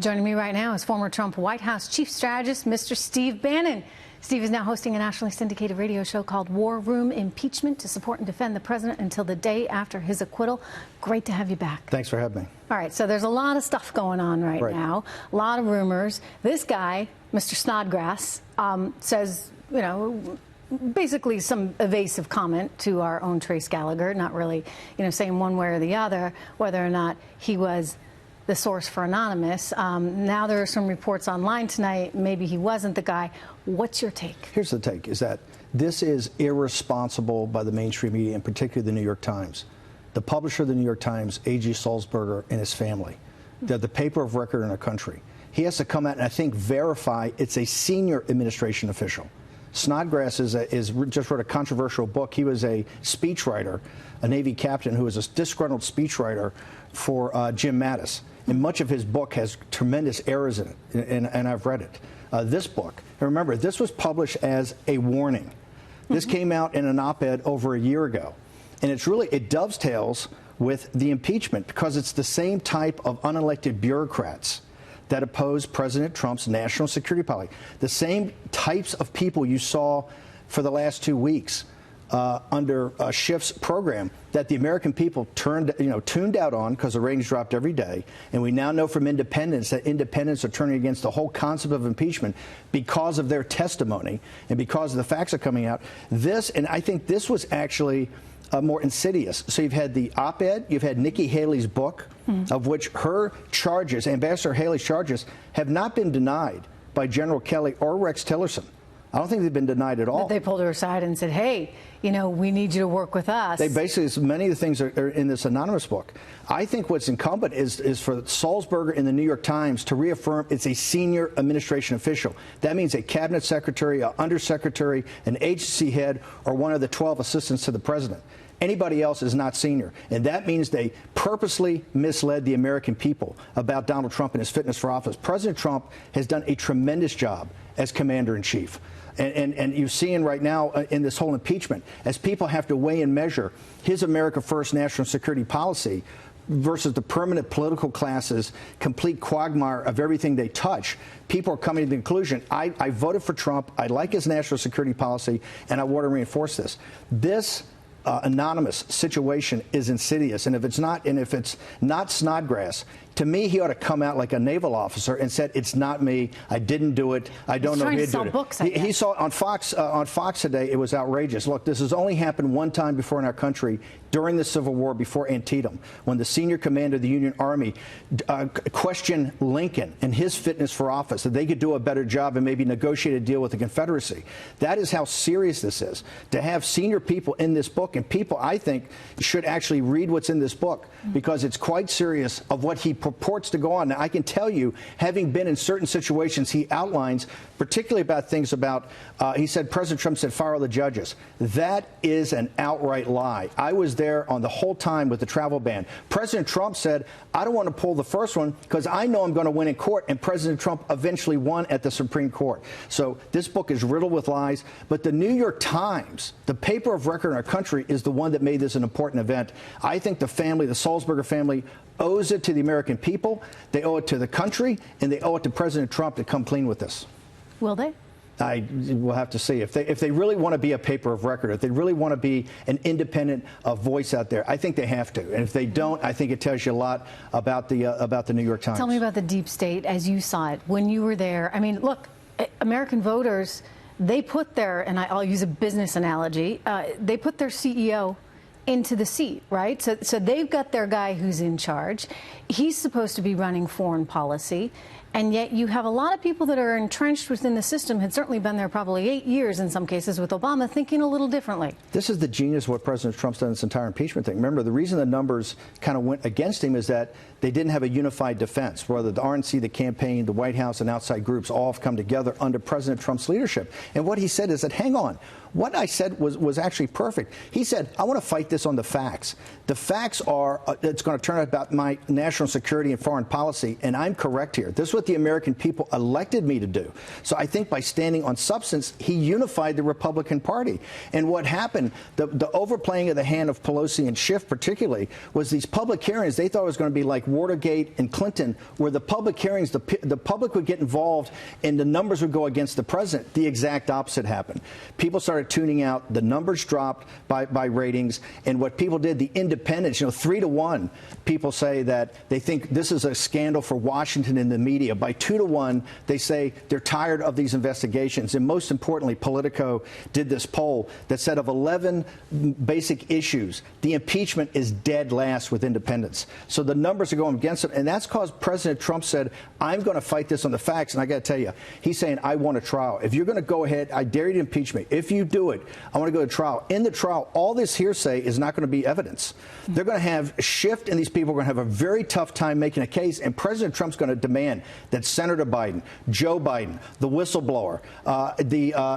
Joining me right now is former Trump White House chief strategist, Mr. Steve Bannon. Steve is now hosting a nationally syndicated radio show called War Room Impeachment to support and defend the president until the day after his acquittal. Great to have you back. Thanks for having me. All right, so there's a lot of stuff going on right now, a lot of rumors. This guy, Mr. Snodgrass, says, you know, basically some evasive comment to our own Trace Gallagher, not really, you know, saying one way or the other whether or not he was the source for Anonymous. Now there are some reports online tonight, maybe he wasn't the guy. What's your take? Here's the take, is that this is irresponsible by the mainstream media, and particularly the New York Times. The publisher of the New York Times, A.G. Sulzberger, and his family. They're the paper of record in our country. He has to come out and, I think, verify it's a senior administration official. Snodgrass just wrote a controversial book. He was a speechwriter, a Navy captain who was a disgruntled speechwriter for Jim Mattis. And much of his book has tremendous errors in it, and I've read it. This book, and remember, this was published as a warning. This came out in an op-ed over a year ago. And it dovetails with the impeachment because it's the same type of unelected bureaucrats that oppose President Trump's national security policy. The same types of people you saw for the last 2 weeks under Schiff's program that the American people tuned out on because the ratings dropped every day. And we now know from independents that independents are turning against the whole concept of impeachment because of their testimony and because of the facts that are coming out. And I think this was actually more insidious. So you've had the op-ed, you've had Nikki Haley's book, of which her charges, Ambassador Haley's charges, have not been denied by General Kelly or Rex Tillerson. I don't think they've been denied at all. But they pulled her aside and said, hey, you know, we need you to work with us. They basically, many of the things are in this anonymous book. I think what's incumbent is for Sulzberger in the New York Times to reaffirm it's a senior administration official. That means a cabinet secretary, an undersecretary, an agency head, or one of the 12 assistants to the president. Anybody else is not senior. And that means they purposely misled the American people about Donald Trump and his fitness for office. President Trump has done a tremendous job as commander-in-chief. And you're seeing right now in this whole impeachment, as people have to weigh and measure his America First national security policy versus the permanent political class's complete quagmire of everything they touch, people are coming to the conclusion, I voted for Trump, I like his national security policy, and I want to reinforce this. This anonymous situation is insidious, and if it's not Snodgrass, to me, he ought to come out like a naval officer and said, "It's not me. I didn't do it. I don't know who did it." He saw on Fox today. It was outrageous. Look, this has only happened one time before in our country during the Civil War, before Antietam, when the senior commander of the Union Army questioned Lincoln and his fitness for office, that they could do a better job and maybe negotiate a deal with the Confederacy. That is how serious this is. To have senior people in this book, and people, I think, should actually read what's in this book because it's quite serious of what he purports to go on. Now, I can tell you, having been in certain situations, he outlines, particularly about things about, he said, President Trump said, fire all the judges. That is an outright lie. I was there on the whole time with the travel ban. President Trump said, I don't want to pull the first one because I know I'm going to win in court, and President Trump eventually won at the Supreme Court. So this book is riddled with lies, but the New York Times, the paper of record in our country, is the one that made this an important event. I think the family, the Sulzberger family, owes it to the American people, they owe it to the country, and they owe it to President Trump to come clean with this. Will they? We'll have to see. If they really want to be a paper of record, if they really want to be an independent voice out there, I think they have to. And if they don't, I think it tells you a lot about the New York Times. Tell me about the deep state as you saw it when you were there. I mean, look, American voters, they put their, and I'll use a business analogy, they put their CEO into the seat, right? So they've got their guy who's in charge. He's supposed to be running foreign policy. And yet you have a lot of people that are entrenched within the system, had certainly been there probably 8 years in some cases with Obama, thinking a little differently. This is the genius of what President Trump's done in this entire impeachment thing. Remember, the reason the numbers kind of went against him is that they didn't have a unified defense. Whether the RNC, the campaign, the White House, and outside groups all have come together under President Trump's leadership. And what he said is that, hang on, what I said was actually perfect. He said, I want to fight this on the facts. The facts are it's going to turn out about my national security and foreign policy, and I'm correct here. This is what the American people elected me to do. So I think by standing on substance, he unified the Republican Party. And what happened, the overplaying of the hand of Pelosi and Schiff particularly, was these public hearings, they thought it was going to be like Watergate and Clinton, where the public hearings, the public would get involved and the numbers would go against the president, the exact opposite happened. People started tuning out. The numbers dropped by ratings. And what people did, the independents, 3-1, people say that they think this is a scandal for Washington and the media. By 2-1, they say they're tired of these investigations. And most importantly, Politico did this poll that said of 11 basic issues, the impeachment is dead last with independents. So the numbers are going against them. And that's because President Trump said, I'm going to fight this on the facts. And I got to tell you, he's saying, I want a trial. If you're going to go ahead, I dare you to impeach me. If you do it, I want to go to trial. In the trial, all this hearsay is not going to be evidence. They're going to have Schiff and these people are going to have a very tough time making a case. And President Trump's going to demand that Senator Biden, Joe Biden, the whistleblower,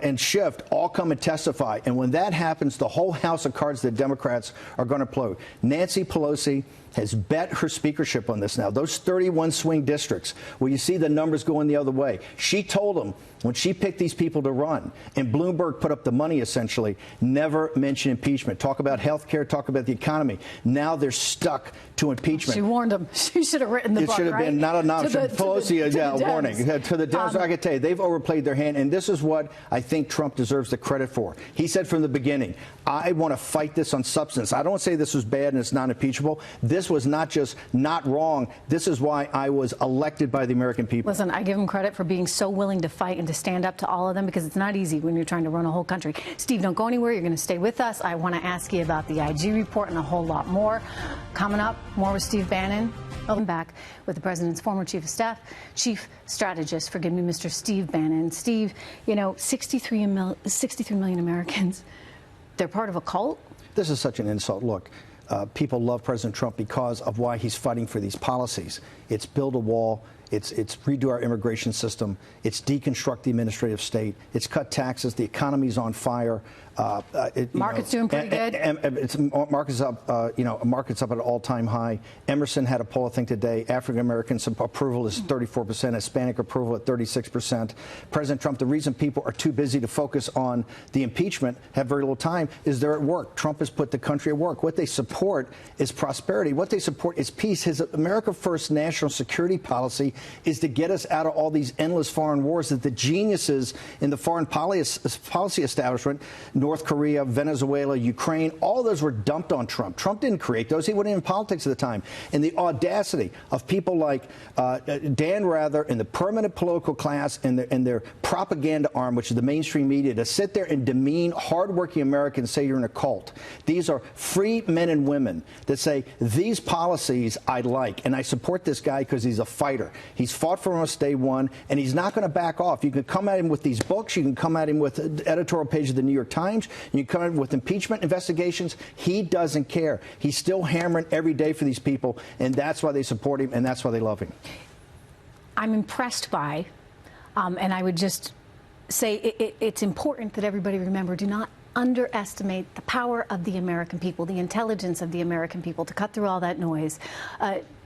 and Schiff all come and testify. And when that happens, the whole house of cards the Democrats are going to play. Nancy Pelosi has bet her speakership on this now. Those 31 swing districts where you see the numbers going the other way. She told them when she picked these people to run, and Bloomberg put up the money essentially, never mention impeachment. Talk about health care, talk about the economy. Now they're stuck to impeachment. She warned them. She should have written the book, It should have been not an option. Pelosi, a warning. To the Dems, I can tell you, they've overplayed their hand, and this is what I think Trump deserves the credit for. He said from the beginning, I want to fight this on substance. I don't say this was bad and it's not impeachable. This was not just not wrong. This is why I was elected by the American people. Listen, I give him credit for being so willing to fight and to stand up to all of them, because it's not easy when you're trying to run a whole country. Steve, don't go anywhere. You're going to stay with us. I want to ask you about the IG report and a whole lot more. Coming up, more with Steve Bannon. Welcome back with the president's former chief of staff, chief strategist, forgive me, Mr. Steve Bannon. Steve, 63 million Americans, they're part of a cult? This is such an insult. Look, people love President Trump because of why he's fighting for these policies. It's build a wall. It's redo our immigration system. It's deconstruct the administrative state. It's cut taxes. The economy's on fire. Market's doing pretty good. Market's up. Market's up at an all-time high. Emerson had a poll, I think, today. African Americans approval is 34%. Hispanic approval at 36%. President Trump. The reason people are too busy to focus on the impeachment, have very little time, is they're at work. Trump has put the country at work. What they support is prosperity. What they support is peace. His America First national security policy is to get us out of all these endless foreign wars that the geniuses in the foreign policy establishment, North Korea, Venezuela, Ukraine, all those were dumped on Trump. Trump didn't create those. He wasn't in politics at the time. And the audacity of people like Dan Rather and the permanent political class and their propaganda arm, which is the mainstream media, to sit there and demean hardworking Americans, say you're in a cult. These are free men and women that say, these policies I like, and I support this guy because he's a fighter. He's fought for us day one, and he's not going to back off. You can come at him with these books. You can come at him with the editorial page of the New York Times. You can come at him with impeachment investigations. He doesn't care. He's still hammering every day for these people, and that's why they support him, and that's why they love him. I'm impressed by, and I would just say it's important that everybody remember, do not underestimate the power of the American people, the intelligence of the American people to cut through all that noise.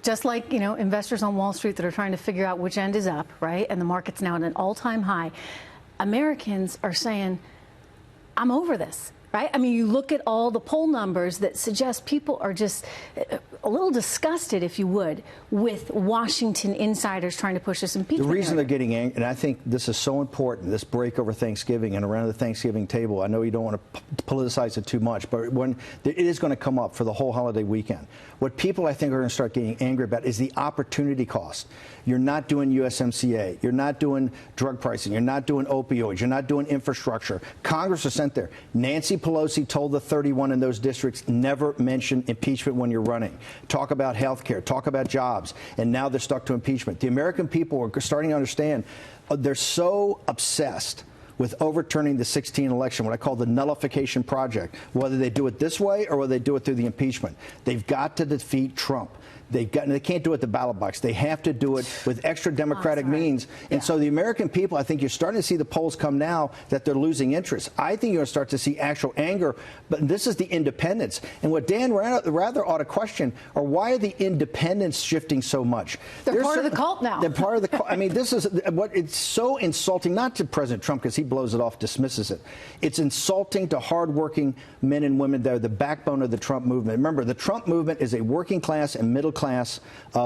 Just like, investors on Wall Street that are trying to figure out which end is up, right? And the market's now at an all-time high. Americans are saying, I'm over this, right? I mean, you look at all the poll numbers that suggest people are just a little disgusted, if you would, with Washington insiders trying to push this impeachment. The reason they're getting angry, and I think this is so important, this break over Thanksgiving and around the Thanksgiving table. I know you don't want to politicize it too much, but when it is going to come up for the whole holiday weekend. What people, I think, are going to start getting angry about is the opportunity cost. You're not doing USMCA. You're not doing drug pricing. You're not doing opioids. You're not doing infrastructure. Congress is sent there. Nancy Pelosi told the 31 in those districts, never mention impeachment when you're running. Talk about health care. Talk about jobs. And now they're stuck to impeachment. The American people are starting to understand they're so obsessed with overturning the 2016 election, what I call the nullification project, whether they do it this way or whether they do it through the impeachment. They've got to defeat Trump. They can't do it at the ballot box. They have to do it with extra democratic means. And so the American people, I think you're starting to see the polls come now that they're losing interest. I think you're going to start to see actual anger. But this is the independents. And what Dan rather ought to question are, why are the independents shifting so much? They're part of the cult now. They're part of the cult. I mean, this is what it's so insulting, not to President Trump because he blows it off, dismisses it. It's insulting to hardworking men and women that are the backbone of the Trump movement. Remember, the Trump movement is a working class and middle class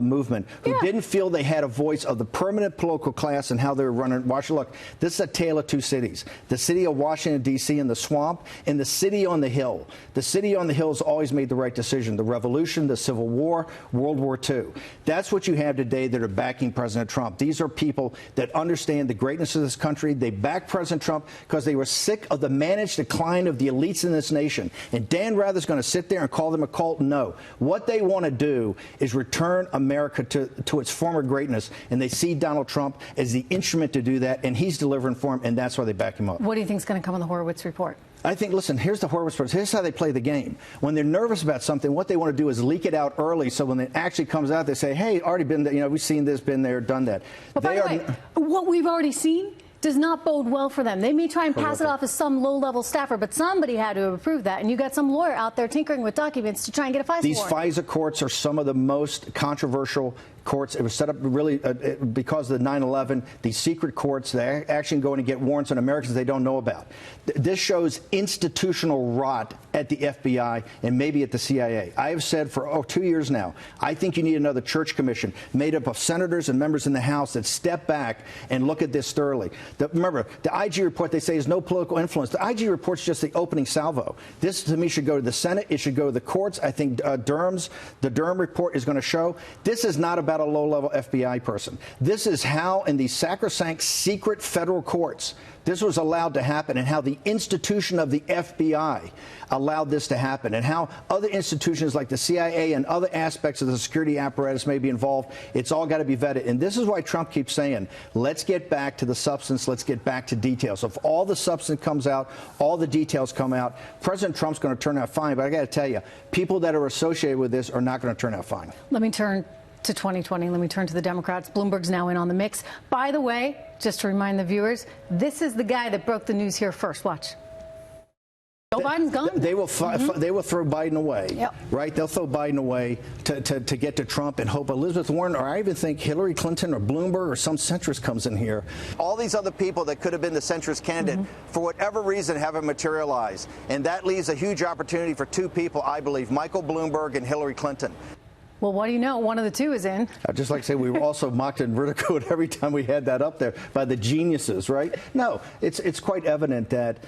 movement who didn't feel they had a voice of the permanent political class and how they were running Washington. Look, this is a tale of two cities. The city of Washington, D.C. and the swamp, and the city on the Hill. The city on the Hill has always made the right decision. The Revolution, the Civil War, World War II. That's what you have today that are backing President Trump. These are people that understand the greatness of this country. They back President Trump because they were sick of the managed decline of the elites in this nation. And Dan Rather's going to sit there and call them a cult? No. What they want to do is return America to its former greatness, and they see Donald Trump as the instrument to do that, and he's delivering for him, and that's why they back him up. What do you think is going to come in the Horowitz report? I think, listen, here's the Horowitz report. Here's how they play the game. When they're nervous about something, what they want to do is leak it out early, so when it actually comes out, they say, hey, already been there, we've seen this, been there, done that. But by the way, what we've already seen does not bode well for them. They may try and pass it off as some low-level staffer, but somebody had to approve that, and you got some lawyer out there tinkering with documents to try and get a FISA warrant. These FISA courts are some of the most controversial courts. It was set up really because of the 9/11. These secret courts, they're actually going to get warrants on Americans they don't know about. This shows institutional rot at the FBI and maybe at the CIA. I have said for 2 years now, I think you need another church commission made up of senators and members in the House that step back and look at this thoroughly. Remember, the IG report, they say, is no political influence. The IG report's just the opening salvo. This, to me, should go to the Senate. It should go to the courts. I think the Durham report is going to show this is not about a low-level FBI person. This is how, in these sacrosanct secret federal courts, this was allowed to happen, and how the institution of the FBI allowed this to happen, and how other institutions like the CIA and other aspects of the security apparatus may be involved. It's all got to be vetted. And this is why Trump keeps saying, let's get back to the substance, let's get back to details. So if all the substance comes out, all the details come out, President Trump's going to turn out fine. But I got to tell you, people that are associated with this are not going to turn out fine. Let me turn to 2020. Let me turn to the Democrats. Bloomberg's now in on the mix. By the way, just to remind the viewers, this is the guy that broke the news here first. Watch. Joe Biden's gone. They will throw Biden away, right? They'll throw Biden away to get to Trump and hope Elizabeth Warren, or I even think Hillary Clinton or Bloomberg or some centrist comes in here. All these other people that could have been the centrist candidate, for whatever reason, haven't materialized. And that leaves a huge opportunity for two people, I believe, Michael Bloomberg and Hillary Clinton. Well, what do you know? One of the two is in. I'd just like to say we were also mocked and ridiculed every time we had that up there by the geniuses, right? No, it's quite evident that,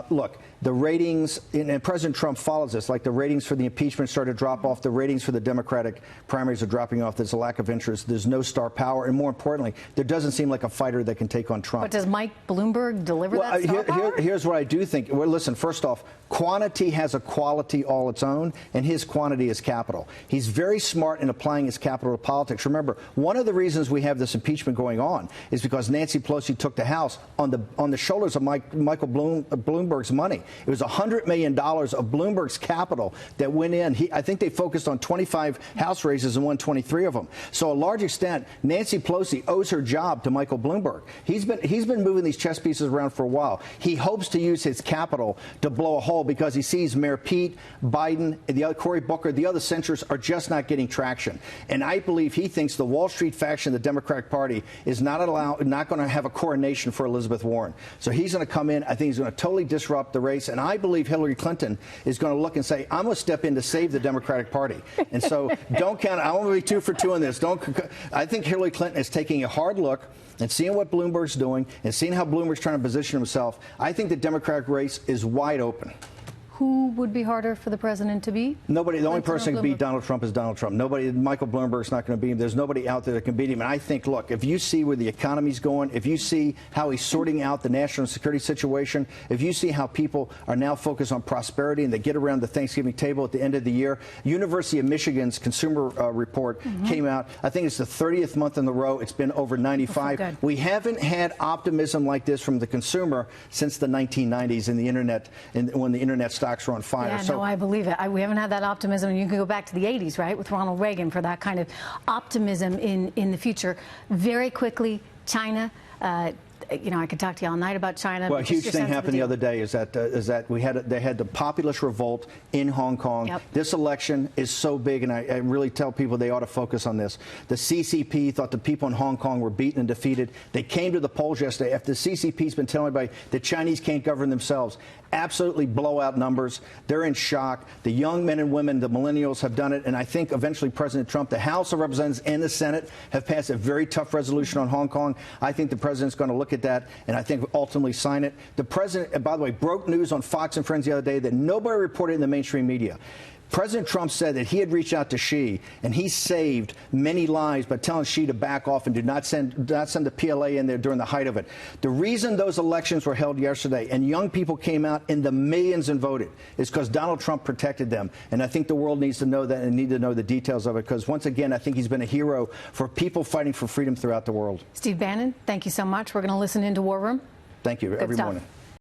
look, the ratings, and President Trump follows this, like the ratings for the impeachment started to drop off, the ratings for the Democratic primaries are dropping off. There's a lack of interest. There's no star power. And more importantly, there doesn't seem like a fighter that can take on Trump. But does Mike Bloomberg deliver that star power? Here's what I do think. Well, listen, first off, quantity has a quality all its own, and his quantity is capital. He's very smart in applying his capital to politics. Remember, one of the reasons we have this impeachment going on is because Nancy Pelosi took the House on the shoulders of Michael Bloomberg's money. It was $100 million of Bloomberg's capital that went in. I think they focused on 25 House races and won 23 of them. So a large extent, Nancy Pelosi owes her job to Michael Bloomberg. He's been moving these chess pieces around for a while. He hopes to use his capital to blow a hole because he sees Mayor Pete, Biden, Cory Booker, the other centrists are just not getting traction. And I believe he thinks the Wall Street faction of the Democratic Party is not going to have a coronation for Elizabeth Warren. So he's going to come in. I think he's going to totally disrupt the race. And I believe Hillary Clinton is going to look and say, I'm going to step in to save the Democratic Party. And so don't count. I want to be 2 for 2 on this. I think Hillary Clinton is taking a hard look and seeing what Bloomberg's doing and seeing how Bloomberg's trying to position himself. I think the Democratic race is wide open. Who would be harder for the president to beat? Nobody. The only person who can beat Donald Trump is Donald Trump. Nobody. Michael Bloomberg's not going to beat him. There's nobody out there that can beat him. And I think, look, if you see where the economy's going, if you see how he's sorting out the national security situation, if you see how people are now focused on prosperity and they get around the Thanksgiving table at the end of the year, University of Michigan's consumer report came out. I think it's the 30th month in a row. It's been over 95. We haven't had optimism like this from the consumer since the 1990s in the internet, when the internet stocks were on fire. Yeah, no, I believe it. We haven't had that optimism. And you can go back to the 80s, right, with Ronald Reagan for that kind of optimism in the future. Very quickly, China. You know, I could talk to you all night about China. Well, a huge thing happened the other day is that they had the populist revolt in Hong Kong. Yep. This election is so big, and I really tell people they ought to focus on this. The CCP thought the people in Hong Kong were beaten and defeated. They came to the polls yesterday after the CCP's been telling everybody the Chinese can't govern themselves. Absolutely blowout numbers. They're in shock. The young men and women, the millennials, have done it, and I think eventually President Trump, the House of Representatives and the Senate have passed a very tough resolution on Hong Kong. I think the president's going to look at that and I think ultimately sign it. The president, by the way, broke news on Fox and Friends the other day that nobody reported in the mainstream media. President Trump said that he had reached out to Xi, and he saved many lives by telling Xi to back off and do not send the PLA in there during the height of it. The reason those elections were held yesterday and young people came out in the millions and voted is because Donald Trump protected them. And I think the world needs to know that and need to know the details of it, because once again, I think he's been a hero for people fighting for freedom throughout the world. Steve Bannon, thank you so much. We're going to listen into War Room. Thank you. Every morning.